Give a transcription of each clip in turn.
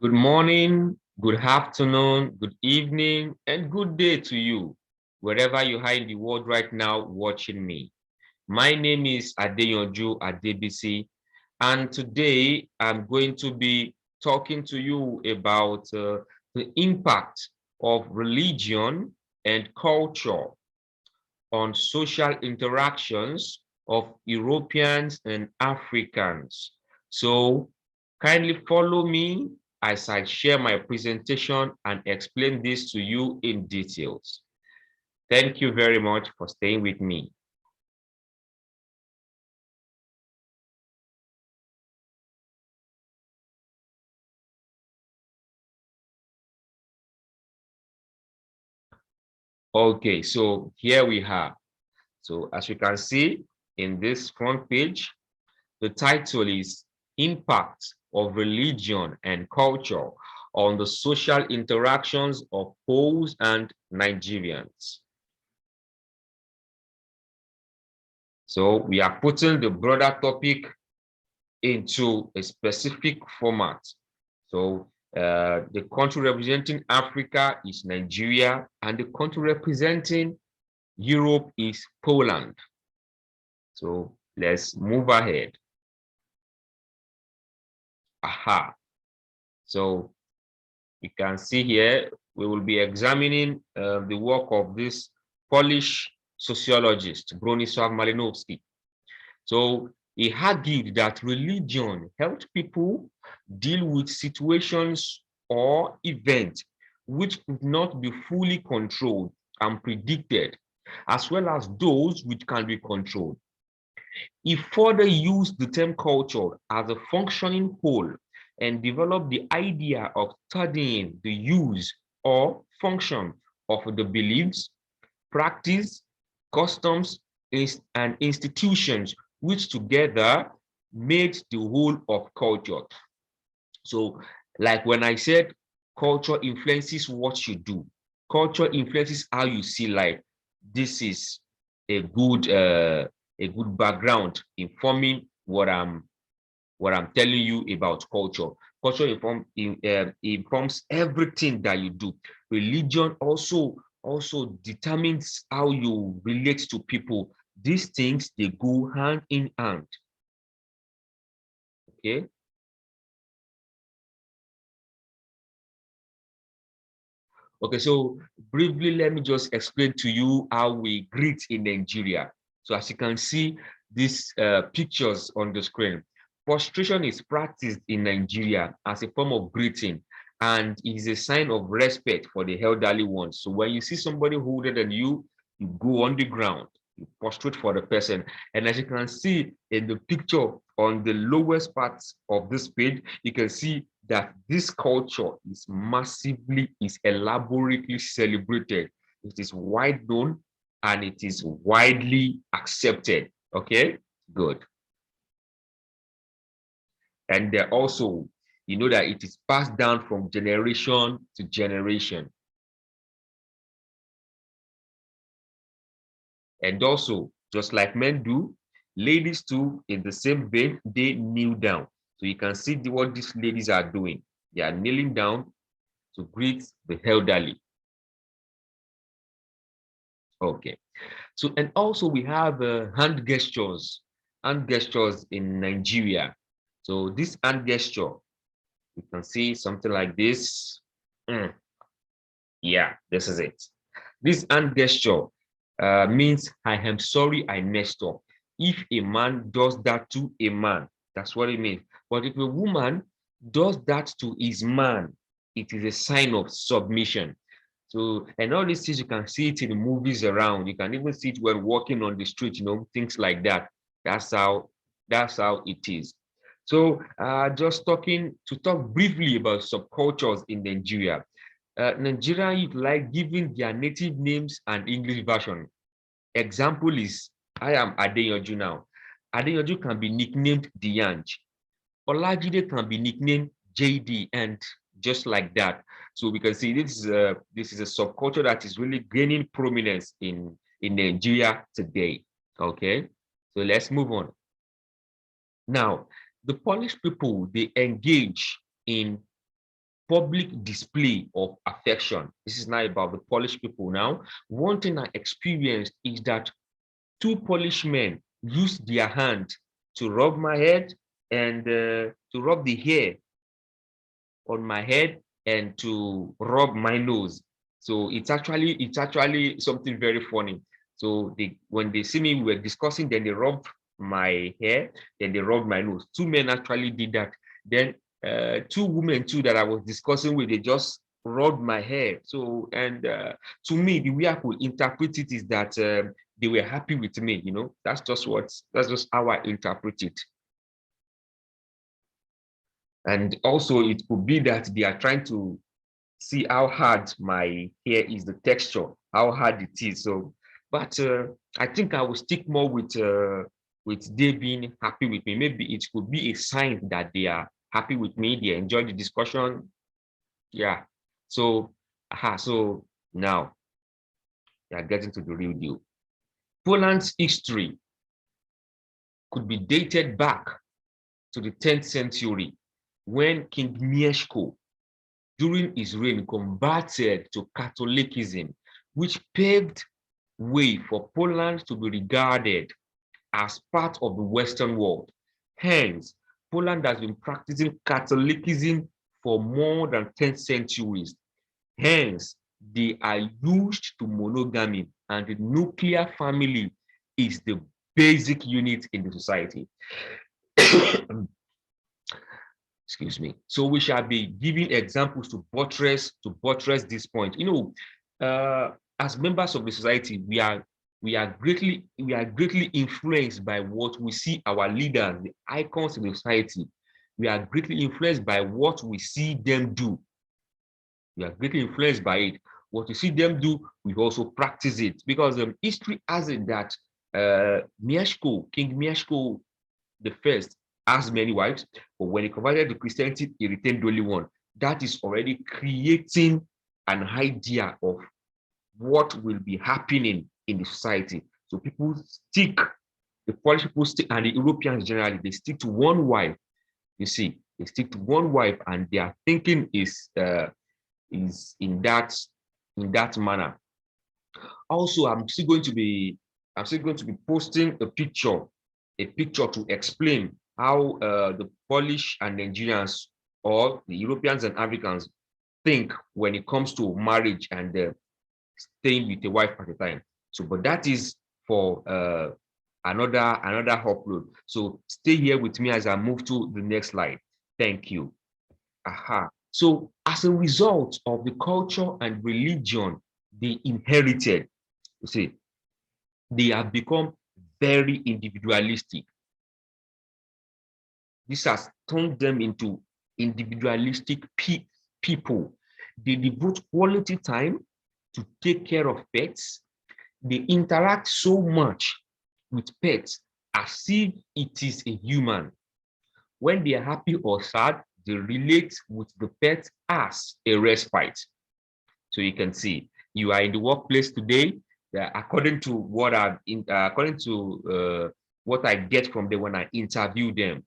Good morning, good afternoon, good evening, and good day to you, wherever you are in the world right now watching me. My name is Adeyonju Adebisi, and today I'm going to be talking to you about the impact of religion and culture on social interactions of Europeans and Africans. So kindly follow me as I share my presentation and explain this to you in details. Thank you very much for staying with me. Okay, so here we have. So as you can see in this front page, the title is Impact of Religion and Culture on the Social Interactions of Poles and Nigerians. So we are putting the broader topic into a specific format. So the country representing Africa is Nigeria, and the country representing Europe is Poland. So let's move ahead. Aha. So you can see here, we will be examining the work of this Polish sociologist, Bronisław Malinowski. So he argued that religion helped people deal with situations or events which could not be fully controlled and predicted, as well as those which can be controlled. He further used the term culture as a functioning whole and developed the idea of studying the use or function of the beliefs, practice, customs, and institutions which together made the whole of culture. So, like when I said, culture influences what you do, culture influences how you see life. This is a good background informing what I'm telling you about culture. Culture informs everything that you do. Religion also determines how you relate to people. These things they go hand in hand. Okay. Okay, so briefly, let me just explain to you how we greet in Nigeria. So as you can see, these pictures on the screen, prostration is practiced in Nigeria as a form of greeting and is a sign of respect for the elderly ones. So when you see somebody older than you, you go on the ground, you prostrate for the person. And as you can see in the picture on the lowest part of this page, you can see that this culture is elaborately celebrated. It is wide known and it is widely accepted. Okay, good. And also, you know that it is passed down from generation to generation. And also, just like men do, ladies too, in the same vein, they kneel down. So you can see what these ladies are doing. They are kneeling down to greet the elderly. Okay. So, and also we have hand gestures in Nigeria. So this hand gesture, you can see something like this. Mm, yeah, this is it. This hand gesture means I am sorry I messed up. If a man does that to a man, that's what it means. But if a woman does that to his man, it is a sign of submission. So, and all these things, you can see it in the movies around. You can even see it when walking on the street, things like that. That's how, that's how it is. So, just talk briefly about subcultures in Nigeria. Nigerian youth like giving their native names and English version. Example is, I am Adeyanju now. Adeyanju can be nicknamed Diyanj. Olajide can be nicknamed JD, and just like that. So we can see this is a subculture that is really gaining prominence in Nigeria today. Okay, so let's move on. Now, the Polish people they engage in public display of affection. This is not about the Polish people now. One thing I experienced is that two Polish men used their hand to rub my head and to rub the hair on my head and to rub my nose. So it's actually something very funny. So when they see me, we were discussing, then they rubbed my hair, then they rubbed my nose. Two men actually did that. Then two women too that I was discussing with, they just rubbed my hair. So and to me, the way I could interpret it is that they were happy with me. That's just how I interpret it. And also it could be that they are trying to see how hard my hair is, the texture, how hard it is. So, but I think I will stick more with they being happy with me. Maybe it could be a sign that they are happy with me, they enjoy the discussion. Yeah. So, so now we are getting to the real deal. Poland's history could be dated back to the 10th century when King Mieszko, during his reign, converted to Catholicism, which paved way for Poland to be regarded as part of the Western world. Hence, Poland has been practicing Catholicism for more than 10 centuries. Hence, they are used to monogamy, and the nuclear family is the basic unit in the society. Excuse me. So we shall be giving examples to buttress this point. As members of the society, we are greatly influenced by what we see our leaders, the icons in the society. We are greatly influenced by what we see them do. We are greatly influenced by it. What we see them do, we also practice it, because history has it that King Mieszko the first, has many wives, but when he converted to Christianity, he retained only one. That is already creating an idea of what will be happening in the society. So people stick, the Polish people stick, and the Europeans generally, they stick to one wife. You see, they stick to one wife, and their thinking is in that manner. Also, I'm still going to be posting a picture to explain how the Polish and Nigerians, or the Europeans and Africans, think when it comes to marriage and staying with a wife at a time. So, but that is for another upload. So stay here with me as I move to the next slide. Thank you. So as a result of the culture and religion they inherited, you see, they have become very individualistic. This has turned them into individualistic people. They devote quality time to take care of pets. They interact so much with pets as if it is a human. When they are happy or sad, they relate with the pet as a respite. So you can see, you are in the workplace today, according to what I get from them when I interview them.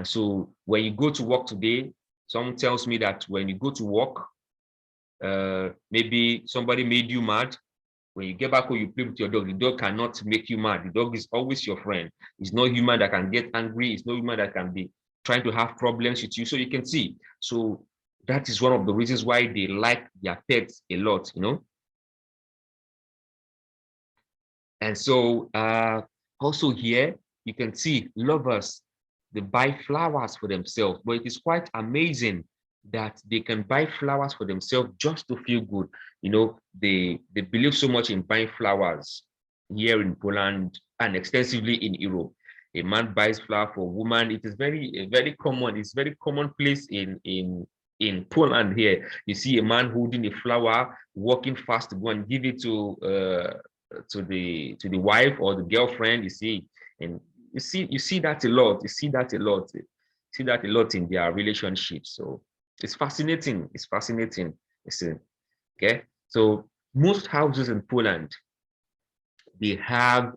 So when you go to work today, someone tells me that when you go to work, maybe somebody made you mad. When you get back home, you play with your dog. The dog cannot make you mad. The dog is always your friend. It's not human that can get angry. It's not human that can be trying to have problems with you. So you can see. So that is one of the reasons why they like their pets a lot, And so also here, you can see lovers, they buy flowers for themselves, but it is quite amazing that they can buy flowers for themselves just to feel good. They believe so much in buying flowers here in Poland and extensively in Europe. A man buys flower for a woman. It is very common. It's very commonplace in Poland here. You see a man holding a flower, walking fast to go and give it to the wife or the girlfriend. You see, and you see that a lot. You see that a lot in their relationships. So it's fascinating. You see, okay. So most houses in Poland, they have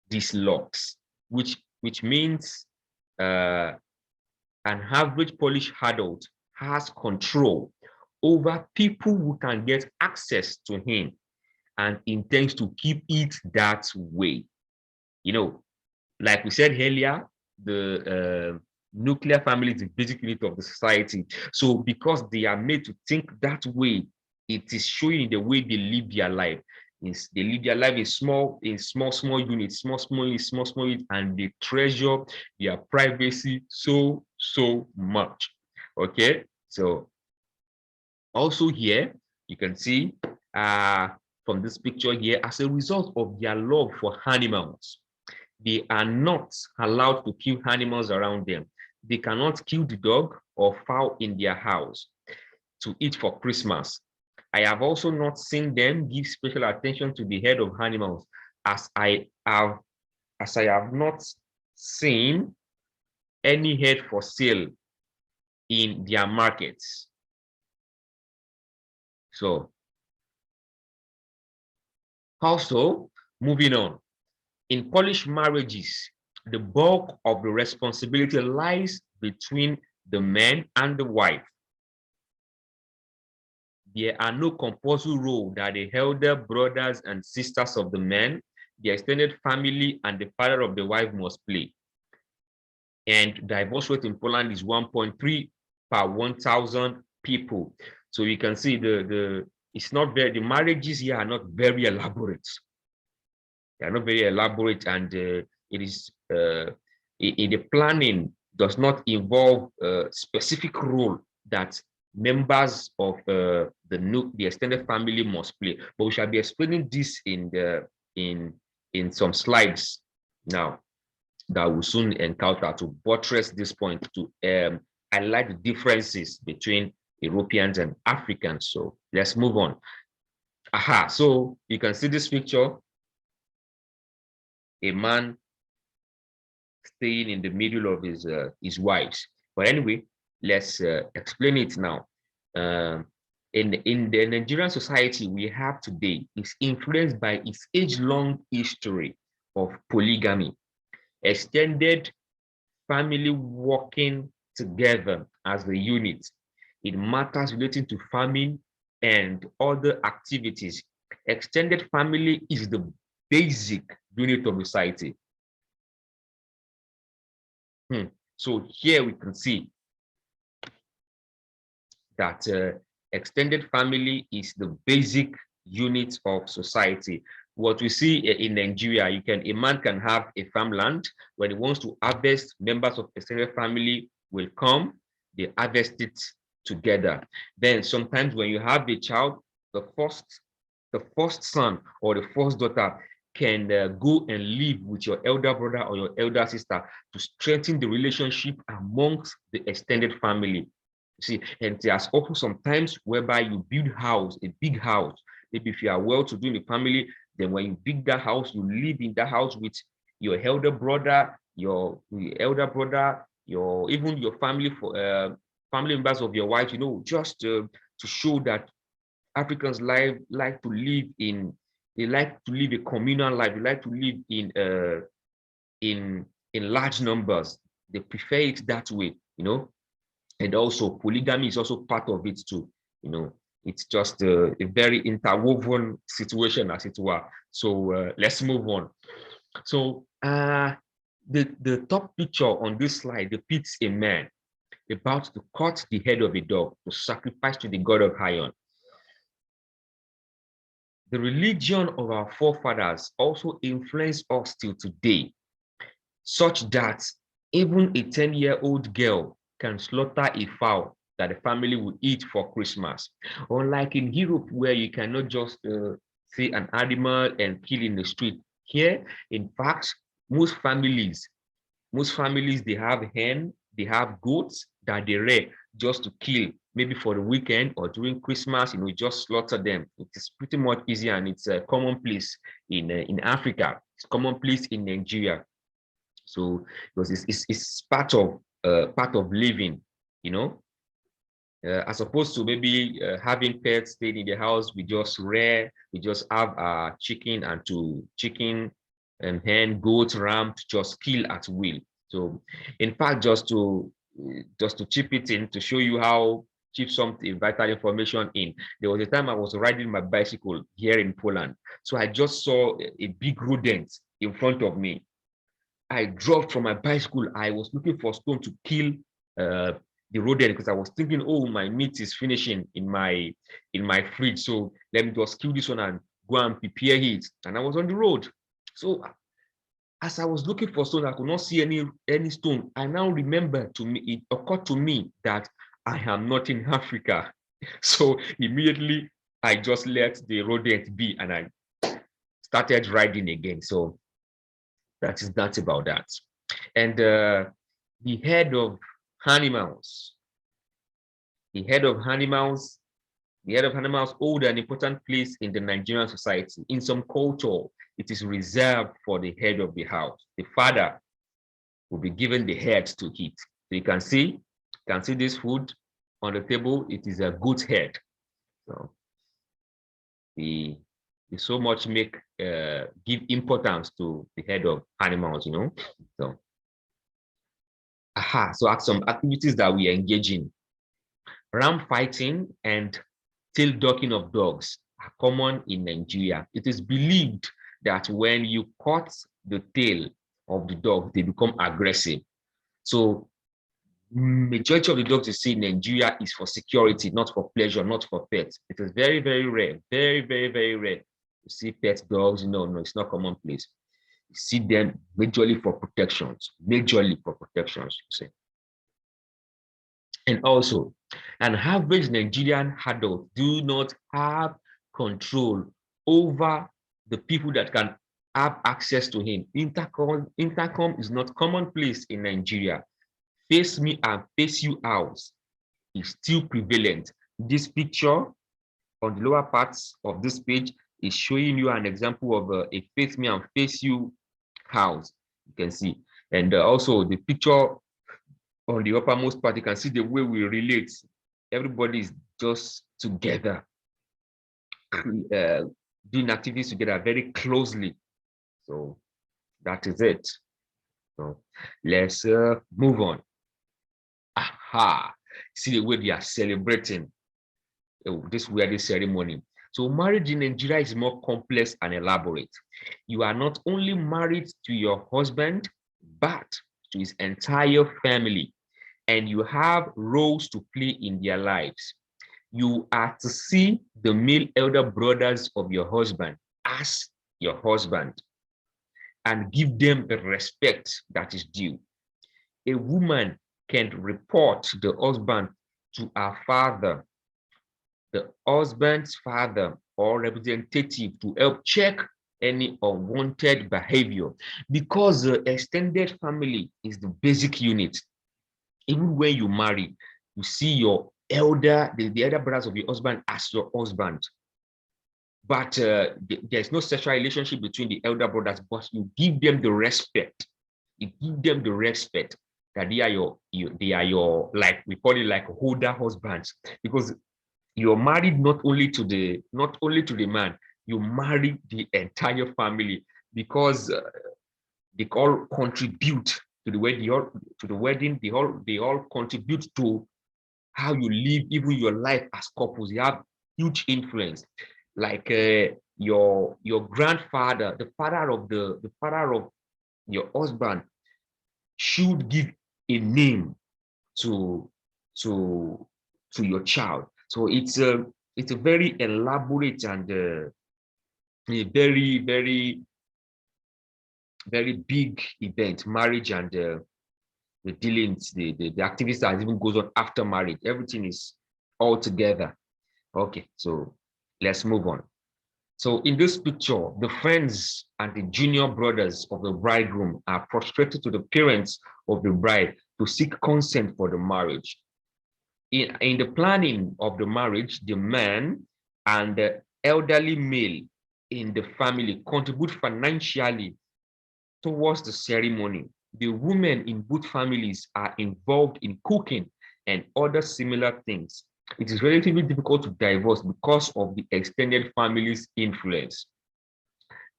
these locks, which means an average Polish adult has control over people who can get access to him and intends to keep it that way. You know, like we said earlier, the nuclear family is the basic unit of the society. So because they are made to think that way, it is showing in the way they live their life. They live their life in small units, small units, and they treasure their privacy so much. Okay, so also here you can see from this picture here, as a result of their love for animals, they are not allowed to kill animals around them. They cannot kill the dog or fowl in their house to eat for Christmas. I have also not seen them give special attention to the head of animals, as I have not seen any head for sale in their markets. So also, moving on, in Polish marriages, the bulk of the responsibility lies between the man and the wife. There are no compulsory roles that the elder brothers and sisters of the man, the extended family, and the father of the wife must play. And divorce rate in Poland is 1.3 per 1,000 people. So you can see it's not very, the marriages here are not very elaborate. They are not very elaborate, and it is in the planning does not involve a specific role that members of the extended family must play. But we shall be explaining this in some slides now that we'll soon encounter to buttress this point, to highlight the differences between Europeans and Africans. So let's move on. Aha, so you can see this picture, a man staying in the middle of his wives. But anyway, let's explain it now. In the Nigerian society we have today is influenced by its age-long history of polygamy, extended family working together as a unit in matters relating to farming and other activities. Extended family is the basic unit of society. So here we can see that extended family is the basic unit of society. What we see in Nigeria, a man can have a farmland. When he wants to harvest, members of extended family will come, they harvest it together. Then sometimes when you have a child, the first son or the first daughter can go and live with your elder brother or your elder sister to strengthen the relationship amongst the extended family. See, and there's also sometimes whereby you build a big house. Maybe if you are well-to-do in the family, then when you build that house, you live in that house with your elder brother, even your family, for family members of your wife. Just to show that Africans like to live a communal life. They like to live in large numbers. They prefer it that way. And also polygamy is also part of it too. It's just a very interwoven situation, as it were. So let's move on. So the top picture on this slide depicts a man about to cut the head of a dog to sacrifice to the god of iron. The religion of our forefathers also influenced us till today, such that even a 10-year-old girl can slaughter a fowl that the family will eat for Christmas. Unlike in Europe, where you cannot just see an animal and kill in the street. Here, in fact, most families, they have hen, they have goats that they rear just to kill, maybe for the weekend or during Christmas. Just slaughter them. It is pretty much easy, and it's a commonplace in Africa. It's commonplace in Nigeria. So because it's part of living, as opposed to maybe having pets staying in the house. We just have chicken and hen, goat, ram to just kill at will. So in fact, just to chip it in to show you how chip something vital information in. There was a time I was riding my bicycle here in Poland. So I just saw a big rodent in front of me. I dropped from my bicycle. I was looking for stone to kill the rodent because I was thinking, oh, my meat is finishing in my fridge. So let me just kill this one and go and prepare it. And I was on the road. So as I was looking for stone, I could not see any stone. I now remember it occurred to me that I am not in Africa. So immediately I just let the rodent be and I started riding again. So that's about that. And the head of animals, the head of animals The head of animals hold an important place in the Nigerian society. In some culture, it is reserved for the head of the house. The father will be given the head to eat. So you can see this food on the table. It is a goat head. So we so much give importance to the head of animals, So, so at some activities that we engage in, ram fighting and tail docking of dogs are common in Nigeria. It is believed that when you cut the tail of the dog, they become aggressive. So majority of the dogs you see in Nigeria is for security, not for pleasure, not for pets. It is very, very rare, very, very, very rare to see pet dogs. No, it's not commonplace. You see them majorly for protections, you see. And also, an average Nigerian adult do not have control over the people that can have access to him. Intercom is not commonplace in Nigeria. Face me and face you out is still prevalent. This picture on the lower parts of this page is showing you an example of a face me and face you house. You can see. And also the picture on the uppermost part, you can see the way we relate. Everybody is just together, doing activities together very closely. So that is it. So let's move on. Aha! See the way they are celebrating this wedding ceremony. So marriage in Nigeria is more complex and elaborate. You are not only married to your husband, but to his entire family. And you have roles to play in their lives. You are to see the male elder brothers of your husband as your husband and give them the respect that is due. A woman can report the husband to her father, the husband's father or representative, to help check any unwanted behavior, because the extended family is the basic unit. Even when you marry, you see your the elder brothers of your husband as your husband. But there's no sexual relationship between the elder brothers, but you give them the respect. You give them the respect that they are your, like we call it, like older husbands, because you're married not only to the man, you marry the entire family, because they all contribute to the wedding. They all contribute to how you live, even your life as couples. You have huge influence. Like your grandfather, the father of your husband, should give a name to your child. So it's a very elaborate and a very, very, very big event, marriage, and the dealings, the activities that even goes on after marriage. Everything is all together. Okay, so let's move on. So in this picture, the friends and the junior brothers of the bridegroom are prostrated to the parents of the bride to seek consent for the marriage. In the planning of the marriage, the man and the elderly male in the family contribute financially towards the ceremony. The women in both families are involved in cooking and other similar things. It is relatively difficult to divorce because of the extended family's influence.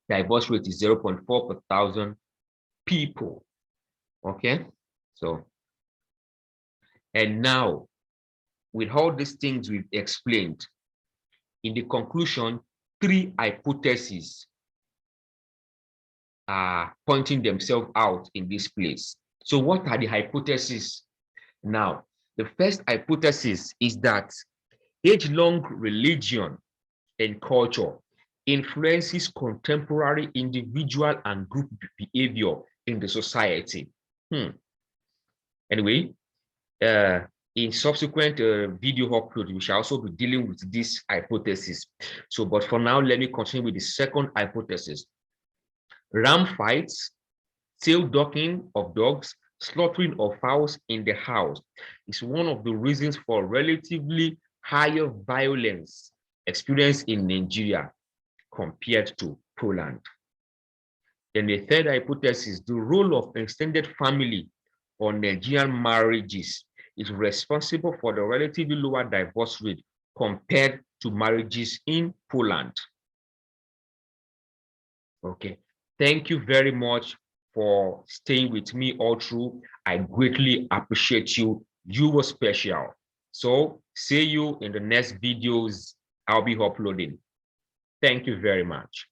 Divorce rate is 0.4 per thousand people. Okay, so, and now with all these things we've explained, in the conclusion, three hypotheses are pointing themselves out in this place. So what are the hypotheses now? The first hypothesis is that age-long religion and culture influences contemporary individual and group behavior in the society. Anyway, in subsequent video upload, we shall also be dealing with this hypothesis. So, but for now, let me continue with the second hypothesis. Ram fights, tail docking of dogs, slaughtering of fowls in the house is one of the reasons for relatively higher violence experienced in Nigeria compared to Poland. Then the third hypothesis, the role of extended family on Nigerian marriages is responsible for the relatively lower divorce rate compared to marriages in Poland. Okay, thank you very much for staying with me all through. I greatly appreciate you. You were special. So see you in the next videos I'll be uploading. Thank you very much.